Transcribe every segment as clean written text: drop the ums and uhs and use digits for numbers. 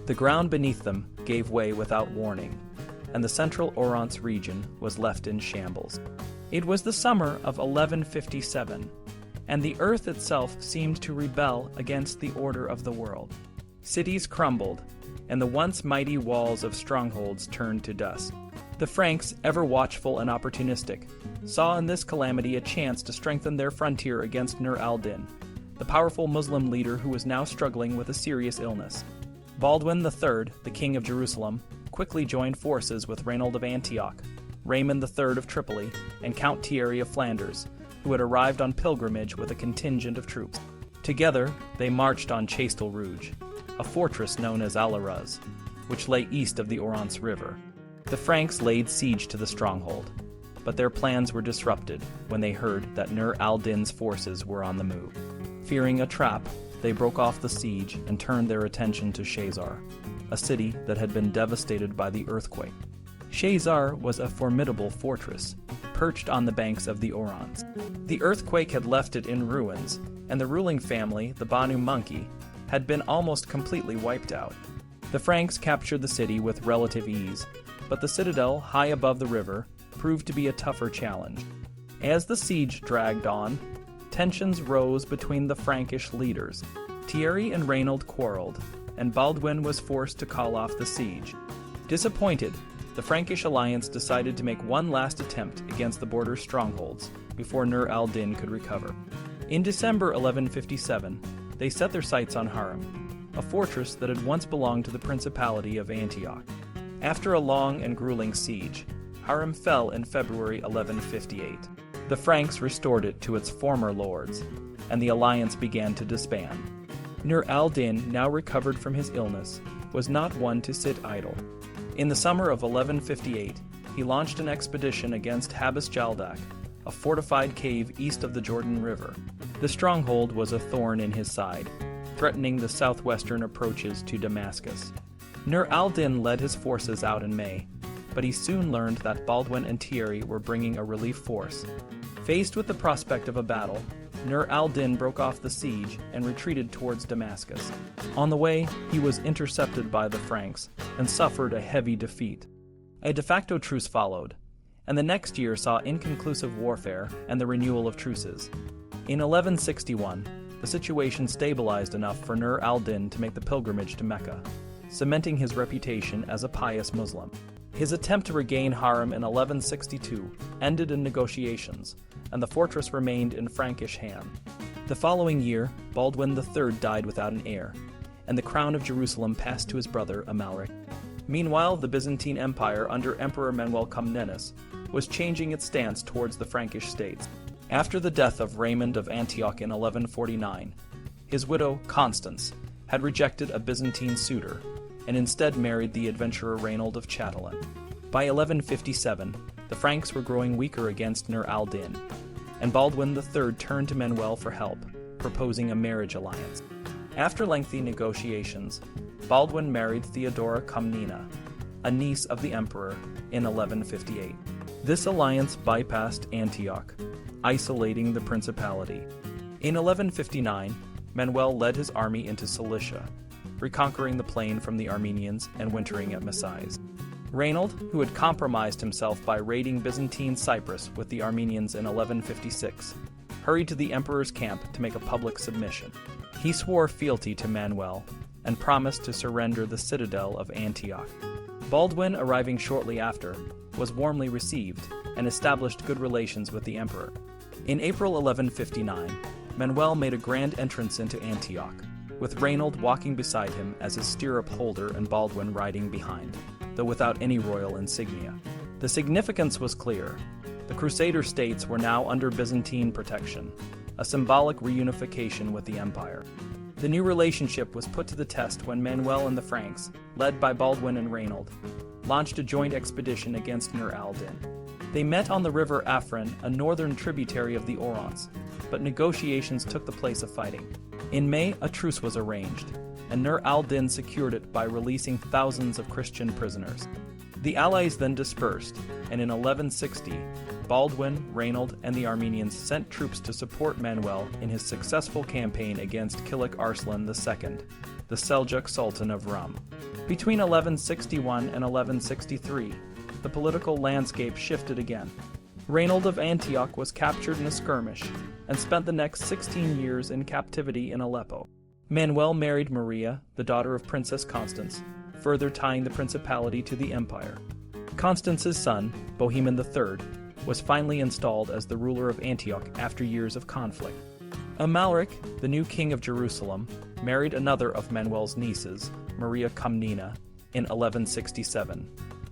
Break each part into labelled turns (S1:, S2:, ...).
S1: The ground beneath them gave way without warning, and the central Oronce region was left in shambles. It was the summer of 1157, and the earth itself seemed to rebel against the order of the world. Cities crumbled, and the once mighty walls of strongholds turned to dust. The Franks, ever watchful and opportunistic, saw in this calamity a chance to strengthen their frontier against Nur al-Din, the powerful Muslim leader who was now struggling with a serious illness. Baldwin III, the king of Jerusalem, quickly joined forces with Reynold of Antioch, Raymond III of Tripoli, and Count Thierry of Flanders, who had arrived on pilgrimage with a contingent of troops. Together, they marched on Chastel Rouge, a fortress known as Al-Araz, which lay east of the Oronce River. The Franks laid siege to the stronghold, but their plans were disrupted when they heard that Nur al-Din's forces were on the move. Fearing a trap, they broke off the siege and turned their attention to Chazar, a city that had been devastated by the earthquake. Chazar was a formidable fortress, perched on the banks of the Oronce. The earthquake had left it in ruins, and the ruling family, the Banu Monkey, had been almost completely wiped out. The Franks captured the city with relative ease, but the citadel, high above the river, proved to be a tougher challenge. As the siege dragged on, tensions rose between the Frankish leaders. Thierry and Reynold quarreled, and Baldwin was forced to call off the siege. Disappointed, the Frankish alliance decided to make one last attempt against the border strongholds before Nur al-Din could recover. In December 1157, they set their sights on Haram, a fortress that had once belonged to the Principality of Antioch. After a long and grueling siege, Haram fell in February 1158. The Franks restored it to its former lords, and the alliance began to disband. Nur al-Din, now recovered from his illness, was not one to sit idle. In the summer of 1158, he launched an expedition against Habas Jaldak, a fortified cave east of the Jordan River. The stronghold was a thorn in his side, threatening the southwestern approaches to Damascus. Nur al-Din led his forces out in May, but he soon learned that Baldwin and Thierry were bringing a relief force. Faced with the prospect of a battle, Nur al-Din broke off the siege and retreated towards Damascus. On the way, he was intercepted by the Franks and suffered a heavy defeat. A de facto truce followed, and the next year saw inconclusive warfare and the renewal of truces. In 1161, the situation stabilized enough for Nur al-Din to make the pilgrimage to Mecca, cementing his reputation as a pious Muslim. His attempt to regain Haram in 1162 ended in negotiations, and the fortress remained in Frankish hands. The following year, Baldwin III died without an heir, and the crown of Jerusalem passed to his brother Amalric. Meanwhile, the Byzantine Empire under Emperor Manuel Comnenus was changing its stance towards the Frankish states. After the death of Raymond of Antioch in 1149, his widow Constance had rejected a Byzantine suitor and instead married the adventurer Reynold of Chatillon. By 1157, the Franks were growing weaker against Nur al-Din, and Baldwin III turned to Manuel for help, proposing a marriage alliance. After lengthy negotiations, Baldwin married Theodora Comnena, a niece of the emperor, in 1158. This alliance bypassed Antioch, isolating the principality. In 1159, Manuel led his army into Cilicia, reconquering the plain from the Armenians and wintering at Massais. Reynold, who had compromised himself by raiding Byzantine Cyprus with the Armenians in 1156, hurried to the emperor's camp to make a public submission. He swore fealty to Manuel and promised to surrender the citadel of Antioch. Baldwin, arriving shortly after, was warmly received and established good relations with the emperor. In April 1159, Manuel made a grand entrance into Antioch, with Reynold walking beside him as his stirrup holder and Baldwin riding behind, though without any royal insignia. The significance was clear. The Crusader states were now under Byzantine protection, a symbolic reunification with the empire. The new relationship was put to the test when Manuel and the Franks, led by Baldwin and Reynold, launched a joint expedition against Nur al-Din. They met on the river Afrin, a northern tributary of the Oronce, but negotiations took the place of fighting. In May, a truce was arranged, and Nur al-Din secured it by releasing thousands of Christian prisoners. The allies then dispersed, and in 1160, Baldwin, Reynold, and the Armenians sent troops to support Manuel in his successful campaign against Kilik Arslan II, the Seljuk Sultan of Rum. Between 1161 and 1163, the political landscape shifted again. Reynold of Antioch was captured in a skirmish and spent the next 16 years in captivity in Aleppo. Manuel married Maria, the daughter of Princess Constance, further tying the principality to the empire. Constance's son, Bohemond III, was finally installed as the ruler of Antioch after years of conflict. Amalric, the new king of Jerusalem, married another of Manuel's nieces, Maria Comnena, in 1167,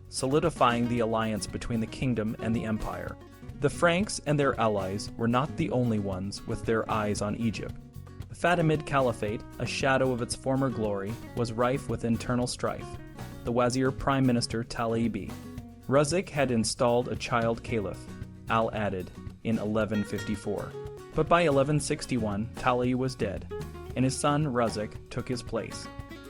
S1: solidifying the alliance between the kingdom and the empire. The Franks and their allies were not the only ones with their eyes on Egypt. The Fatimid Caliphate, a shadow of its former glory, was rife with internal strife. The Wazir Prime Minister Talibi Ruzik had installed a child caliph, al-Adid, in 1154. But by 1161, Tali was dead, and his son Ruzik took his place.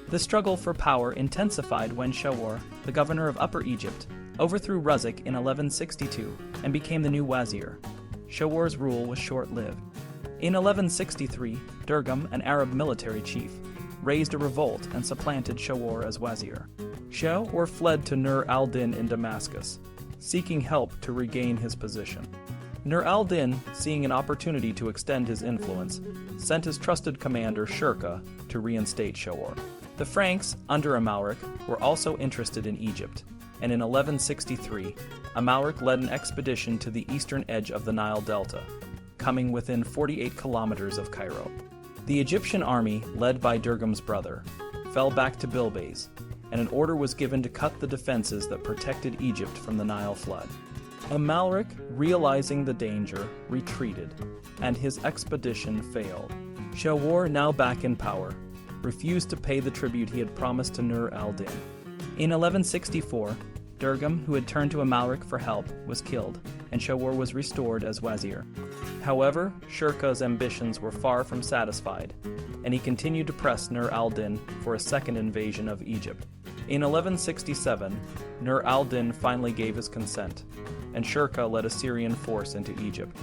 S1: The struggle for power intensified when Shawar, the governor of Upper Egypt, overthrew Ruzik in 1162 and became the new wazir. Shawar's rule was short-lived. In 1163, Durgam, an Arab military chief, raised a revolt and supplanted Shawar as wazir. Shawar fled to Nur al-Dīn in Damascus, seeking help to regain his position. Nur al-Dīn, seeing an opportunity to extend his influence, sent his trusted commander Shurka to reinstate Shawar. The Franks, under Amalric, were also interested in Egypt, and in 1163, Amalric led an expedition to the eastern edge of the Nile Delta, coming within 48 kilometers of Cairo. The Egyptian army, led by Durgam's brother, fell back to Bilbays, and an order was given to cut the defenses that protected Egypt from the Nile flood. Amalric, realizing the danger, retreated, and his expedition failed. Shawar, now back in power, refused to pay the tribute he had promised to Nur al-Dīn. In 1164, Durgam, who had turned to Amalric for help, was killed, and Shawar was restored as wazir. However, Shurka's ambitions were far from satisfied, and he continued to press Nur al-Dīn for a second invasion of Egypt. In 1167, Nur al-Dīn finally gave his consent, and Shurka led a Syrian force into Egypt.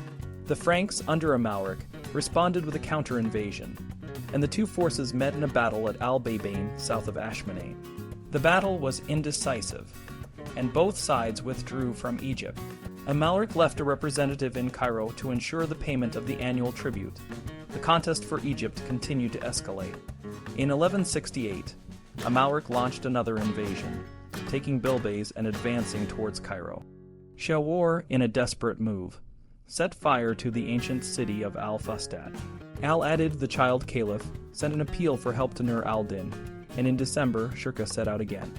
S1: The Franks, under Amalric, responded with a counter-invasion, and the two forces met in a battle at al-Baybain, south of Ashmanane. The battle was indecisive, and both sides withdrew from Egypt. Amalric left a representative in Cairo to ensure the payment of the annual tribute. The contest for Egypt continued to escalate. In 1168, Amalric launched another invasion, taking Bilbays and advancing towards Cairo. Shawar, in a desperate move, set fire to the ancient city of al-Fustat. Al-Adid, the child caliph, sent an appeal for help to Nur al-Dīn, and in December, Shurka set out again.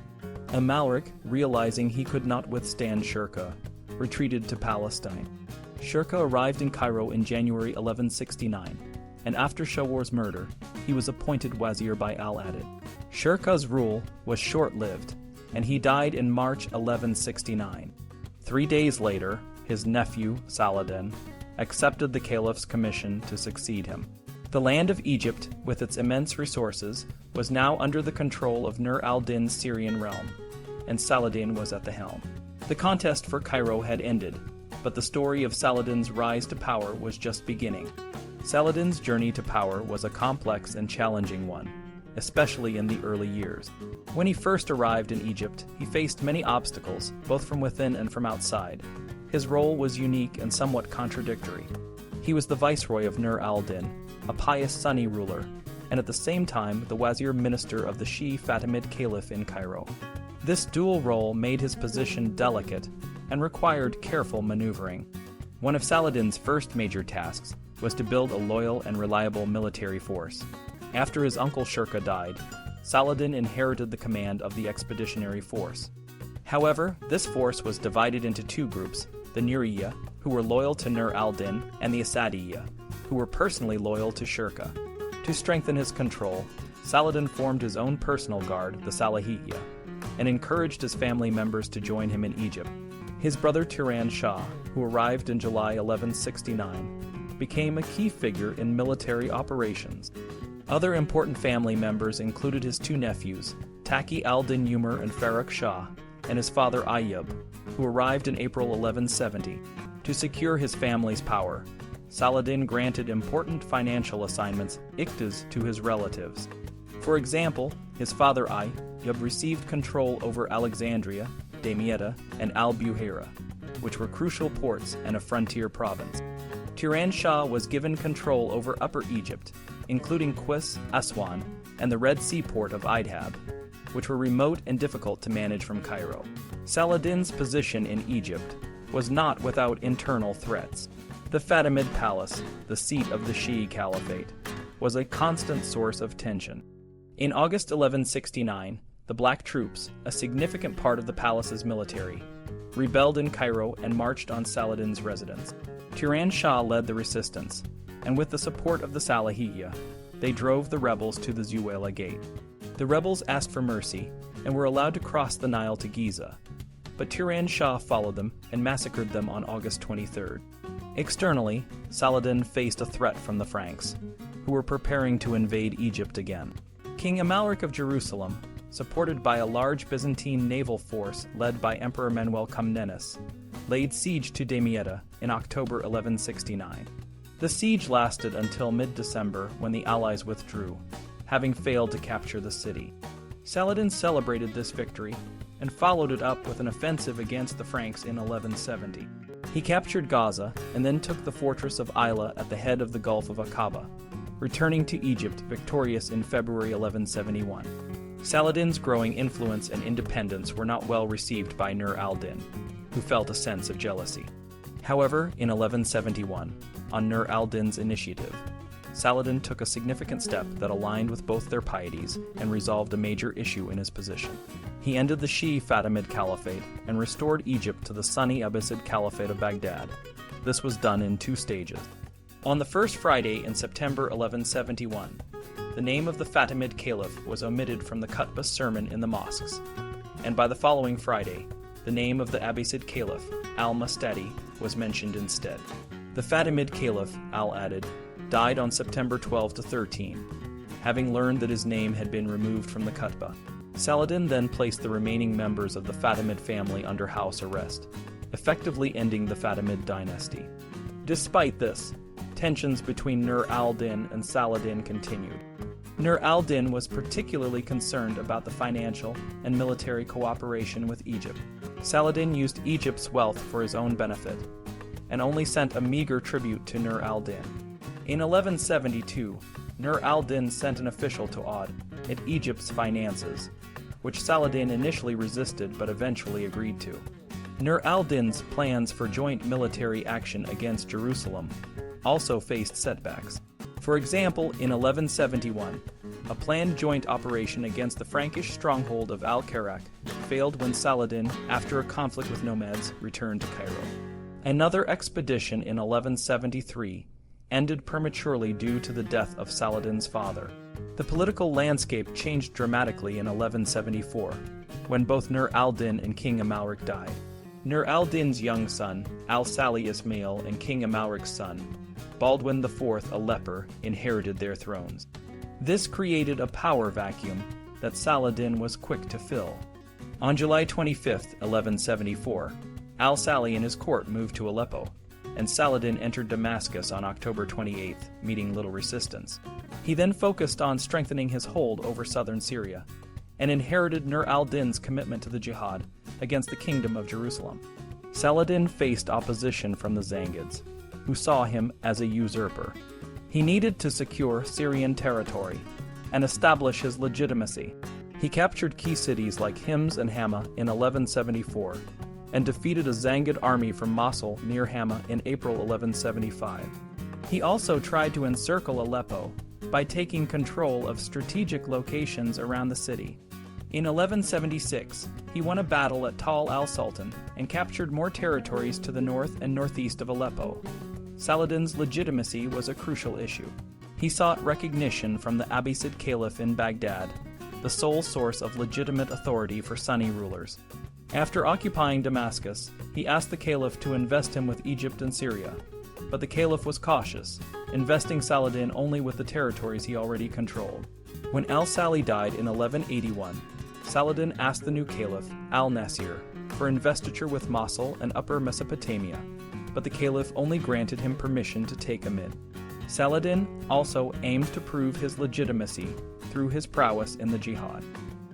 S1: Amalric, realizing he could not withstand Shurka, retreated to Palestine. Shurka arrived in Cairo in January 1169, and after Shawar's murder, he was appointed wazir by al-Adid. Shurka's rule was short-lived, and he died in March 1169. 3 days later, his nephew, Saladin, accepted the caliph's commission to succeed him. The land of Egypt, with its immense resources, was now under the control of Nur al-Dīn's Syrian realm, and Saladin was at the helm. The contest for Cairo had ended, but the story of Saladin's rise to power was just beginning. Saladin's journey to power was a complex and challenging one, especially in the early years. When he first arrived in Egypt, he faced many obstacles, both from within and from outside. His role was unique and somewhat contradictory. He was the viceroy of Nur al-Dīn, a pious Sunni ruler, and at the same time the wazir minister of the Shii Fatimid Caliph in Cairo. This dual role made his position delicate and required careful maneuvering. One of Saladin's first major tasks was to build a loyal and reliable military force. After his uncle Shurka died, Saladin inherited the command of the expeditionary force. However, this force was divided into two groups, the Nuriyya, who were loyal to Nur al-Dīn, and the Asadiyya, who were personally loyal to Shurka. To strengthen his control, Saladin formed his own personal guard, the Salahiyya, and encouraged his family members to join him in Egypt. His brother Turan Shah, who arrived in July 1169, became a key figure in military operations. Other important family members included his two nephews, Taqi al-Din Umar and Farrukh Shah, and his father Ayyub, who arrived in April 1170. To secure his family's power, Saladin granted important financial assignments, iqtas, to his relatives. For example, his father Ayyub received control over Alexandria, Damietta, and al-Buhaira, which were crucial ports and a frontier province. Turan Shah was given control over Upper Egypt, including Qus, Aswan, and the Red Sea port of Idhab, which were remote and difficult to manage from Cairo. Saladin's position in Egypt was not without internal threats. The Fatimid Palace, the seat of the Shi'i Caliphate, was a constant source of tension. In August 1169, the Black Troops, a significant part of the palace's military, rebelled in Cairo and marched on Saladin's residence. Turan Shah led the resistance, and with the support of the Salahiyya, they drove the rebels to the Zuwayla Gate. The rebels asked for mercy and were allowed to cross the Nile to Giza, but Turan Shah followed them and massacred them on August 23rd. Externally, Saladin faced a threat from the Franks, who were preparing to invade Egypt again. King Amalric of Jerusalem, supported by a large Byzantine naval force led by Emperor Manuel Comnenus, laid siege to Damietta in October 1169. The siege lasted until mid-December when the Allies withdrew, having failed to capture the city. Saladin celebrated this victory and followed it up with an offensive against the Franks in 1170. He captured Gaza and then took the fortress of Ayla at the head of the Gulf of Aqaba, returning to Egypt victorious in February 1171. Saladin's growing influence and independence were not well received by Nur al-Din, who felt a sense of jealousy. However, in 1171, on Nur al-Din's initiative, Saladin took a significant step that aligned with both their pieties and resolved a major issue in his position. He ended the Shi'i Fatimid Caliphate and restored Egypt to the Sunni Abbasid Caliphate of Baghdad. This was done in 2 stages. On the first Friday in September 1171, the name of the Fatimid Caliph was omitted from the Khutbah sermon in the mosques, and by the following Friday, the name of the Abbasid Caliph, al-Mustadi, was mentioned instead. The Fatimid Caliph, al-Adid, died on September 12-13, having learned that his name had been removed from the Khutbah. Saladin then placed the remaining members of the Fatimid family under house arrest, effectively ending the Fatimid dynasty. Despite this, tensions between Nur al-Din and Saladin continued. Nur al-Din was particularly concerned about the financial and military cooperation with Egypt. Saladin used Egypt's wealth for his own benefit, and only sent a meager tribute to Nur al-Din. In 1172, Nur al-Din sent an official to audit Egypt's finances, which Saladin initially resisted but eventually agreed to. Nur al-Din's plans for joint military action against Jerusalem also faced setbacks. For example, in 1171, a planned joint operation against the Frankish stronghold of al-Karak failed when Saladin, after a conflict with nomads, returned to Cairo. Another expedition in 1173 ended prematurely due to the death of Saladin's father. The political landscape changed dramatically in 1174, when both Nur al-Din and King Amalric died. Nur al-Din's young son, al-Salih Ismail, and King Amalric's son, Baldwin IV, a leper, inherited their thrones. This created a power vacuum that Saladin was quick to fill. On July 25, 1174, al-Salih and his court moved to Aleppo, and Saladin entered Damascus on October 28, meeting little resistance. He then focused on strengthening his hold over southern Syria, and inherited Nur al-Din's commitment to the jihad against the Kingdom of Jerusalem. Saladin faced opposition from the Zangids, who saw him as a usurper. He needed to secure Syrian territory and establish his legitimacy. He captured key cities like Hims and Hama in 1174, and defeated a Zangid army from Mosul near Hama in April 1175. He also tried to encircle Aleppo by taking control of strategic locations around the city. In 1176, he won a battle at Tal al-Sultan and captured more territories to the north and northeast of Aleppo. Saladin's legitimacy was a crucial issue. He sought recognition from the Abbasid Caliph in Baghdad, the sole source of legitimate authority for Sunni rulers. After occupying Damascus, he asked the Caliph to invest him with Egypt and Syria, but the Caliph was cautious, investing Saladin only with the territories he already controlled. When al-Salih died in 1181, Saladin asked the new Caliph, al-Nasir, for investiture with Mosul and Upper Mesopotamia, but the caliph only granted him permission to take them in. Saladin also aimed to prove his legitimacy through his prowess in the jihad.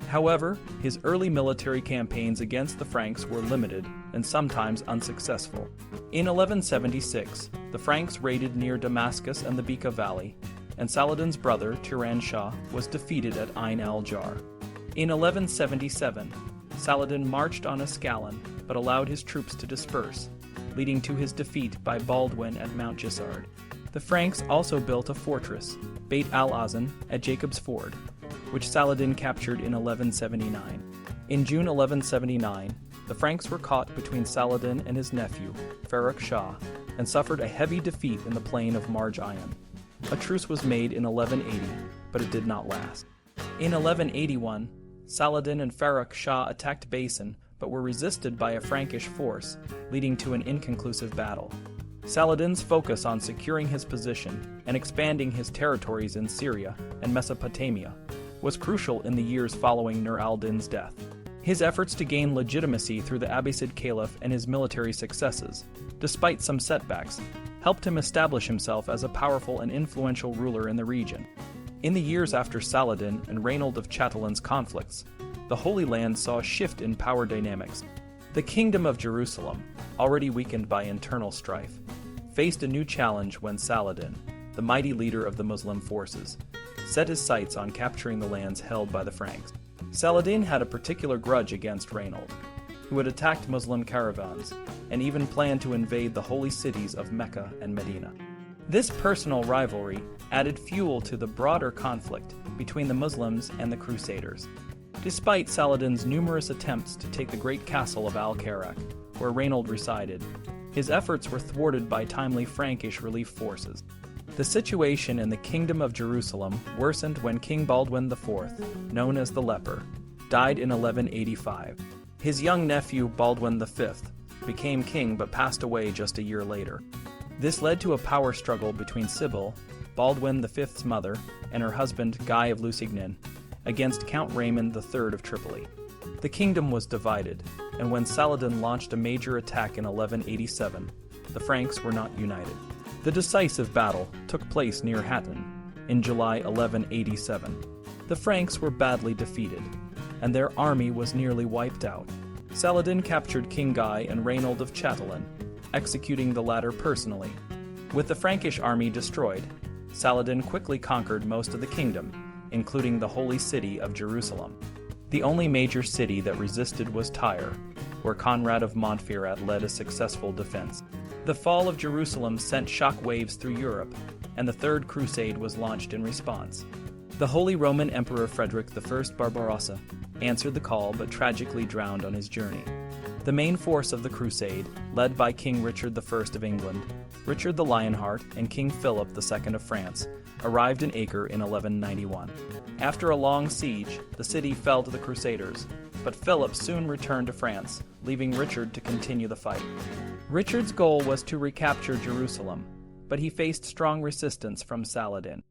S1: However, his early military campaigns against the Franks were limited and sometimes unsuccessful. In 1176, the Franks raided near Damascus and the Bekaa Valley, and Saladin's brother, Turan Shah, was defeated at Ain al-Jar. In 1177, Saladin marched on Ascalon but allowed his troops to disperse, leading to his defeat by Baldwin at Mount Gisard. The Franks also built a fortress, Beit al-Azan, at Jacob's Ford, which Saladin captured in 1179. In June 1179, the Franks were caught between Saladin and his nephew, Farrukh Shah, and suffered a heavy defeat in the plain of Marj Ayan. A truce was made in 1180, but it did not last. In 1181, Saladin and Farrukh Shah attacked Baisan, but were resisted by a Frankish force, leading to an inconclusive battle. Saladin's focus on securing his position and expanding his territories in Syria and Mesopotamia was crucial in the years following Nur al-Din's death. His efforts to gain legitimacy through the Abbasid Caliph and his military successes, despite some setbacks, helped him establish himself as a powerful and influential ruler in the region. In the years after Saladin and Reynold of Chatillon's conflicts, the Holy Land saw a shift in power dynamics. The Kingdom of Jerusalem, already weakened by internal strife, faced a new challenge when Saladin, the mighty leader of the Muslim forces, set his sights on capturing the lands held by the Franks. Saladin had a particular grudge against Reynold, who had attacked Muslim caravans and even planned to invade the holy cities of Mecca and Medina. This personal rivalry added fuel to the broader conflict between the Muslims and the Crusaders. Despite Saladin's numerous attempts to take the great castle of Al-Karak, where Reynold resided, his efforts were thwarted by timely Frankish relief forces. The situation in the Kingdom of Jerusalem worsened when King Baldwin IV, known as the Leper, died in 1185. His young nephew Baldwin V became king but passed away just a year later. This led to a power struggle between Sibyl, Baldwin V's mother, and her husband Guy of Lusignan, against Count Raymond III of Tripoli. The kingdom was divided, and when Saladin launched a major attack in 1187, the Franks were not united. The decisive battle took place near Hattin in July 1187. The Franks were badly defeated, and their army was nearly wiped out. Saladin captured King Guy and Reynold of Chatillon, executing the latter personally. With the Frankish army destroyed, Saladin quickly conquered most of the kingdom, including the holy city of Jerusalem. The only major city that resisted was Tyre, where Conrad of Montferrat led a successful defense. The fall of Jerusalem sent shock waves through Europe, and the Third Crusade was launched in response. The Holy Roman Emperor Frederick I Barbarossa answered the call but tragically drowned on his journey. The main force of the crusade, led by King Richard I of England, Richard the Lionheart, and King Philip II of France, arrived in Acre in 1191. After a long siege, the city fell to the Crusaders, but Philip soon returned to France, leaving Richard to continue the fight. Richard's goal was to recapture Jerusalem, but he faced strong resistance from Saladin.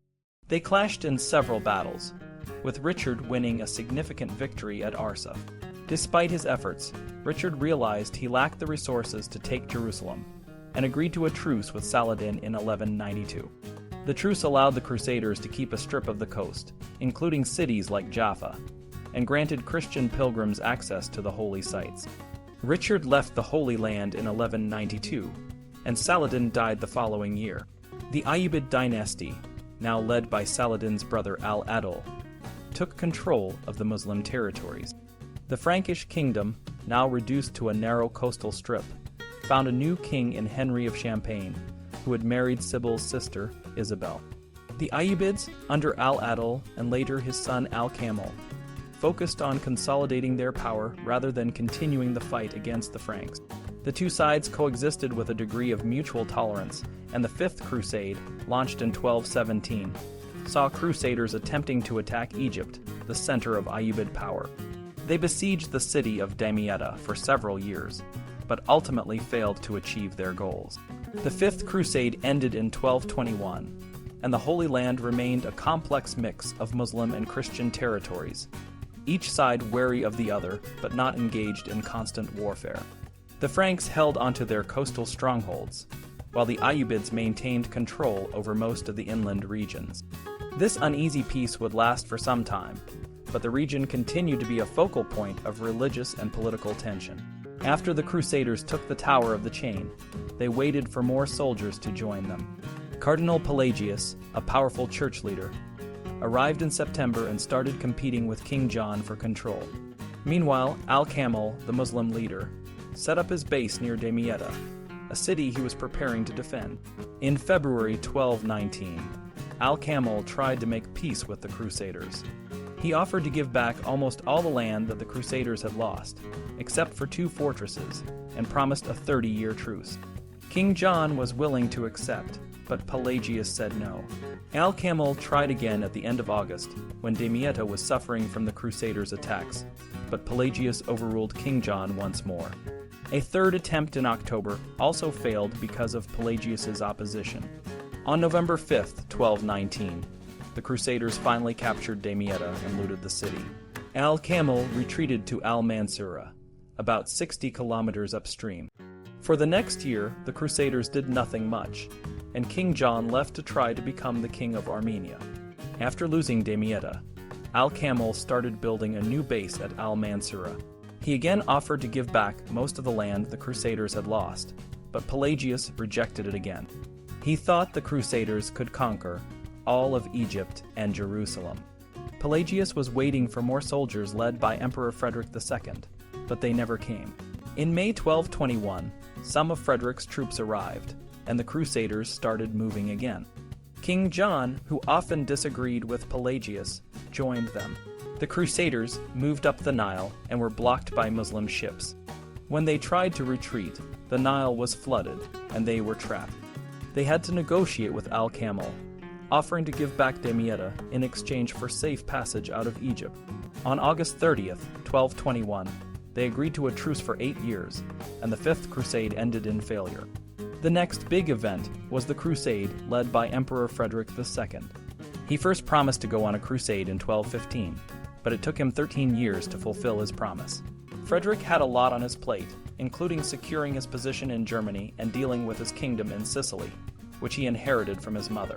S1: They clashed in several battles, with Richard winning a significant victory at Arsuf. Despite his efforts, Richard realized he lacked the resources to take Jerusalem, and agreed to a truce with Saladin in 1192. The truce allowed the Crusaders to keep a strip of the coast, including cities like Jaffa, and granted Christian pilgrims access to the holy sites. Richard left the Holy Land in 1192, and Saladin died the following year. The Ayyubid dynasty, now led by Saladin's brother Al-Adil, took control of the Muslim territories. The Frankish kingdom, now reduced to a narrow coastal strip, found a new king in Henry of Champagne, who had married Sibyl's sister, Isabel. The Ayyubids, under Al-Adil and later his son Al-Kamil, focused on consolidating their power rather than continuing the fight against the Franks. The two sides coexisted with a degree of mutual tolerance, and the Fifth Crusade, launched in 1217, saw Crusaders attempting to attack Egypt, the center of Ayyubid power. They besieged the city of Damietta for several years, but ultimately failed to achieve their goals. The Fifth Crusade ended in 1221, and the Holy Land remained a complex mix of Muslim and Christian territories, each side wary of the other but not engaged in constant warfare. The Franks held onto their coastal strongholds, while the Ayyubids maintained control over most of the inland regions. This uneasy peace would last for some time, but the region continued to be a focal point of religious and political tension. After the Crusaders took the Tower of the Chain, they waited for more soldiers to join them. Cardinal Pelagius, a powerful church leader, arrived in September and started competing with King John for control. Meanwhile, Al-Kamil, the Muslim leader, set up his base near Damietta, a city he was preparing to defend. In February 1219, Al-Kamil tried to make peace with the Crusaders. He offered to give back almost all the land that the Crusaders had lost, except for 2 fortresses, and promised a 30-year truce. King John was willing to accept, but Pelagius said no. Al-Kamil tried again at the end of August, when Damietta was suffering from the Crusaders' attacks, but Pelagius overruled King John once more. A third attempt in October also failed because of Pelagius's opposition. On November 5, 1219, the Crusaders finally captured Damietta and looted the city. Al-Kamil retreated to Al-Mansura, about 60 kilometers upstream. For the next year, the Crusaders did nothing much, and King John left to try to become the king of Armenia. After losing Damietta, Al-Kamil started building a new base at Al-Mansura. He again offered to give back most of the land the Crusaders had lost, but Pelagius rejected it again. He thought the Crusaders could conquer all of Egypt and Jerusalem. Pelagius was waiting for more soldiers led by Emperor Frederick II, but they never came. In May 1221, some of Frederick's troops arrived, and the Crusaders started moving again. King John, who often disagreed with Pelagius, joined them. The Crusaders moved up the Nile and were blocked by Muslim ships. When they tried to retreat, the Nile was flooded, and they were trapped. They had to negotiate with Al-Kamil, offering to give back Damietta in exchange for safe passage out of Egypt. On August 30th, 1221, they agreed to a truce for 8 years, and the Fifth Crusade ended in failure. The next big event was the Crusade led by Emperor Frederick II. He first promised to go on a crusade in 1215, but it took him 13 years to fulfill his promise. Frederick had a lot on his plate, including securing his position in Germany and dealing with his kingdom in Sicily, which he inherited from his mother.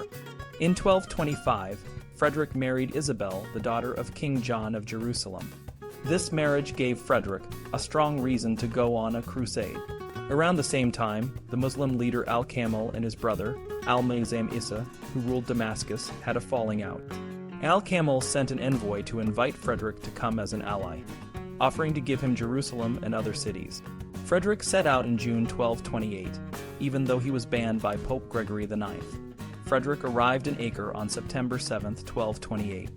S1: In 1225, Frederick married Isabel, the daughter of King John of Jerusalem. This marriage gave Frederick a strong reason to go on a crusade. Around the same time, the Muslim leader Al-Kamil and his brother, Al-Mazam Isa, who ruled Damascus, had a falling out. Al-Kamil sent an envoy to invite Frederick to come as an ally, offering to give him Jerusalem and other cities. Frederick set out in June 1228, even though he was banned by Pope Gregory IX. Frederick arrived in Acre on September 7, 1228.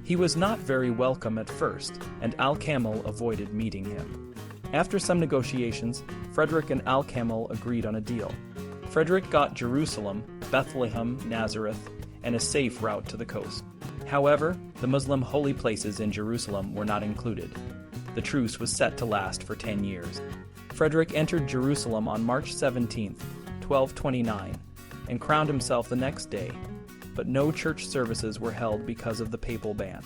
S1: He was not very welcome at first, and Al-Kamil avoided meeting him. After some negotiations, Frederick and Al-Kamil agreed on a deal. Frederick got Jerusalem, Bethlehem, Nazareth, and a safe route to the coast. However, the Muslim holy places in Jerusalem were not included. The truce was set to last for 10 years. Frederick entered Jerusalem on March 17, 1229, and crowned himself the next day, but no church services were held because of the papal ban.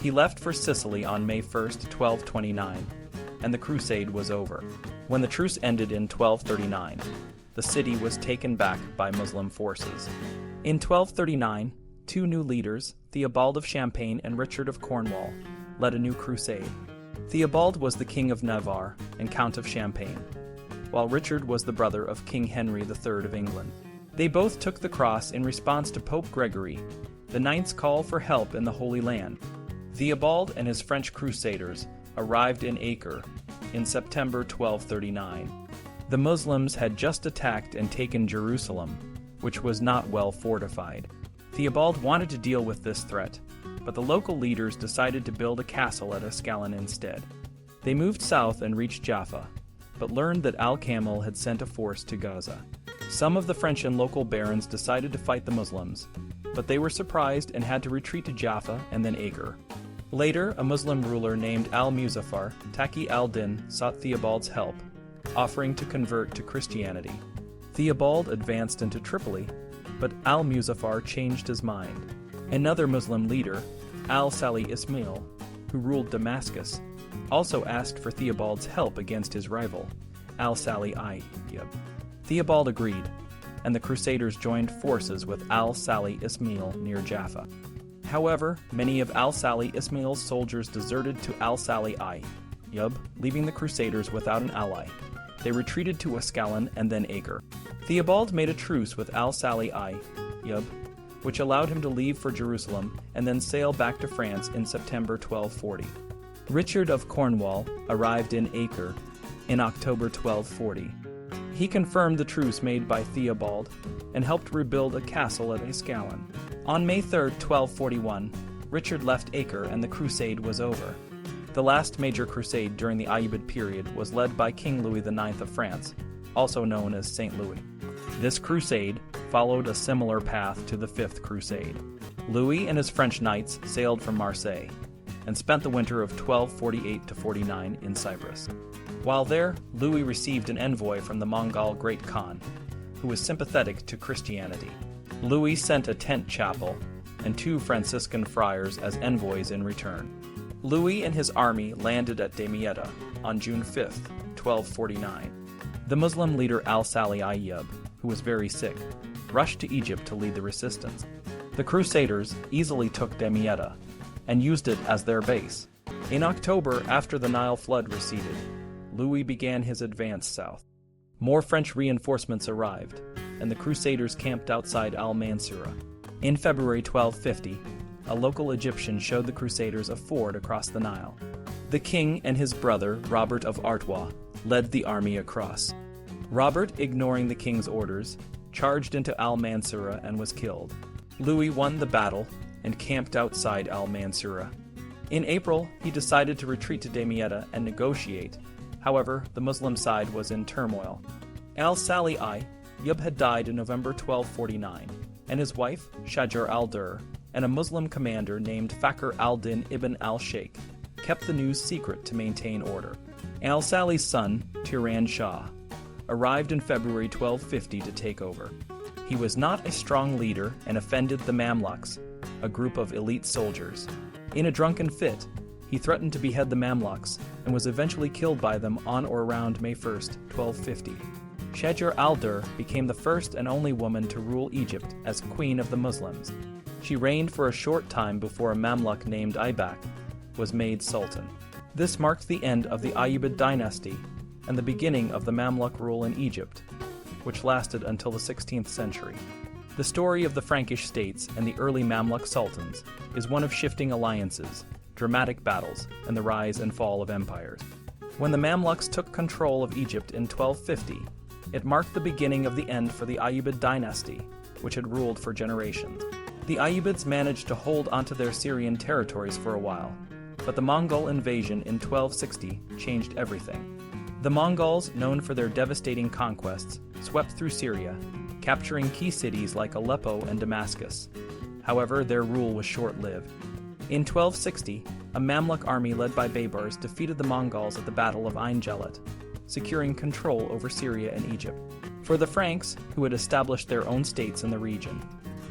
S1: He left for Sicily on May 1, 1229, and the crusade was over. When the truce ended in 1239, the city was taken back by Muslim forces. In 1239, 2 new leaders, Theobald of Champagne and Richard of Cornwall, led a new crusade. Theobald was the King of Navarre and Count of Champagne, while Richard was the brother of King Henry III of England. They both took the cross in response to Pope Gregory IX's call for help in the Holy Land. Theobald and his French crusaders arrived in Acre in September 1239. The Muslims had just attacked and taken Jerusalem, which was not well fortified. Theobald wanted to deal with this threat, but the local leaders decided to build a castle at Ascalon instead. They moved south and reached Jaffa, but learned that Al-Kamil had sent a force to Gaza. Some of the French and local barons decided to fight the Muslims, but they were surprised and had to retreat to Jaffa and then Acre. Later, a Muslim ruler named al-Muzaffar, Taqi al-Din, sought Theobald's help, offering to convert to Christianity. Theobald advanced into Tripoli, but al-Muzaffar changed his mind. Another Muslim leader, al-Salih Ismail, who ruled Damascus, also asked for Theobald's help against his rival, al-Salih Ayyub. Theobald agreed, and the Crusaders joined forces with al-Salih Ismail near Jaffa. However, many of al-Salih Ismail's soldiers deserted to al-Salih Ayyub, leaving the Crusaders without an ally. They retreated to Ascalon and then Acre. Theobald made a truce with al-Salih Ayyub, which allowed him to leave for Jerusalem and then sail back to France in September 1240. Richard of Cornwall arrived in Acre in October 1240. He confirmed the truce made by Theobald and helped rebuild a castle at Ascalon. On May 3, 1241, Richard left Acre and the crusade was over. The last major crusade during the Ayyubid period was led by King Louis IX of France, also known as Saint Louis. This crusade followed a similar path to the Fifth Crusade. Louis and his French knights sailed from Marseille and spent the winter of 1248-49 in Cyprus. While there, Louis received an envoy from the Mongol Great Khan, who was sympathetic to Christianity. Louis sent a tent chapel and 2 Franciscan friars as envoys in return. Louis and his army landed at Damietta on June 5, 1249. The Muslim leader al-Salih Ayyub, who was very sick, rushed to Egypt to lead the resistance. The Crusaders easily took Damietta and used it as their base. In October, after the Nile flood receded, Louis began his advance south. More French reinforcements arrived, and the Crusaders camped outside al-Mansura. In February 1250, a local Egyptian showed the Crusaders a ford across the Nile. The king and his brother, Robert of Artois, led the army across. Robert, ignoring the king's orders, charged into al-Mansura and was killed. Louis won the battle and camped outside al-Mansura. In April, he decided to retreat to Damietta and negotiate. However, the Muslim side was in turmoil. Al-Salih Ayyub had died in November 1249, and his wife, Shajar al-Dur, and a Muslim commander named Fakhr al-Din ibn al-Sheikh kept the news secret to maintain order. Al-Salih's son, Tiran Shah, arrived in February 1250 to take over. He was not a strong leader and offended the Mamluks, a group of elite soldiers. In a drunken fit, he threatened to behead the Mamluks and was eventually killed by them on or around May 1, 1250. Shajar al-Dur became the first and only woman to rule Egypt as Queen of the Muslims. She reigned for a short time before a Mamluk named Aybak was made Sultan. This marked the end of the Ayyubid dynasty and the beginning of the Mamluk rule in Egypt, which lasted until the 16th century. The story of the Frankish states and the early Mamluk sultans is one of shifting alliances, dramatic battles, and the rise and fall of empires. When the Mamluks took control of Egypt in 1250, it marked the beginning of the end for the Ayyubid dynasty, which had ruled for generations. The Ayyubids managed to hold onto their Syrian territories for a while, but the Mongol invasion in 1260 changed everything. The Mongols, known for their devastating conquests, swept through Syria, capturing key cities like Aleppo and Damascus. However, their rule was short-lived. In 1260, a Mamluk army led by Baybars defeated the Mongols at the Battle of Ain Jalut, securing control over Syria and Egypt. For the Franks, who had established their own states in the region,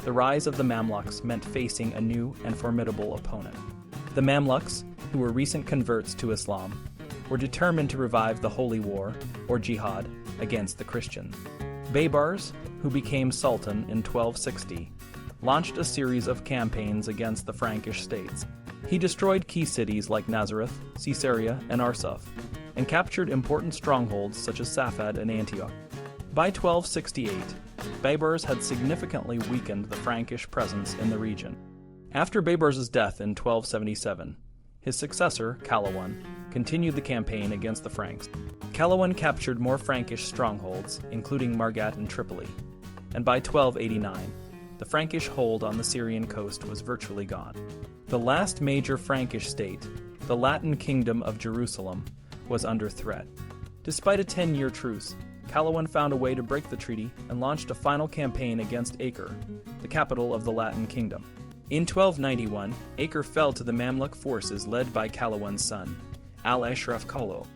S1: the rise of the Mamluks meant facing a new and formidable opponent. The Mamluks, who were recent converts to Islam, were determined to revive the Holy War, or Jihad, against the Christians. Baybars, who became Sultan in 1260, launched a series of campaigns against the Frankish states. He destroyed key cities like Nazareth, Caesarea, and Arsuf, and captured important strongholds such as Safad and Antioch. By 1268, Baybars had significantly weakened the Frankish presence in the region. After Baybars' death in 1277, his successor, Calawan, continued the campaign against the Franks. Calawan captured more Frankish strongholds, including Margat and Tripoli, and by 1289, the Frankish hold on the Syrian coast was virtually gone. The last major Frankish state, the Latin Kingdom of Jerusalem, was under threat. Despite a 10-year truce, Calawan found a way to break the treaty and launched a final campaign against Acre, the capital of the Latin Kingdom. In 1291, Acre fell to the Mamluk forces led by Calawan's son, al-Ashraf Kolo.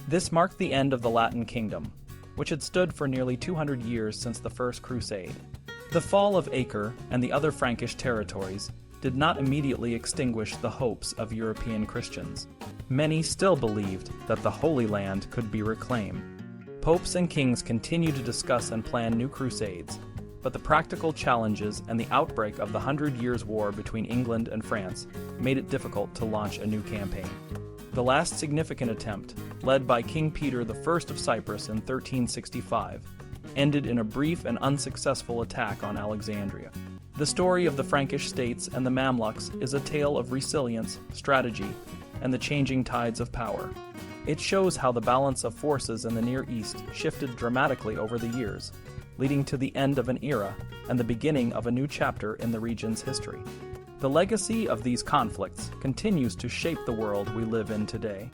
S1: This marked the end of the Latin Kingdom, which had stood for nearly 200 years since the First Crusade. The fall of Acre and the other Frankish territories did not immediately extinguish the hopes of European Christians. Many still believed that the Holy Land could be reclaimed. Popes and kings continue to discuss and plan new crusades, but the practical challenges and the outbreak of the 100 Years' War between England and France made it difficult to launch a new campaign. The last significant attempt, led by King Peter I of Cyprus in 1365, ended in a brief and unsuccessful attack on Alexandria. The story of the Frankish states and the Mamluks is a tale of resilience, strategy, and the changing tides of power. It shows how the balance of forces in the Near East shifted dramatically over the years, leading to the end of an era and the beginning of a new chapter in the region's history. The legacy of these conflicts continues to shape the world we live in today.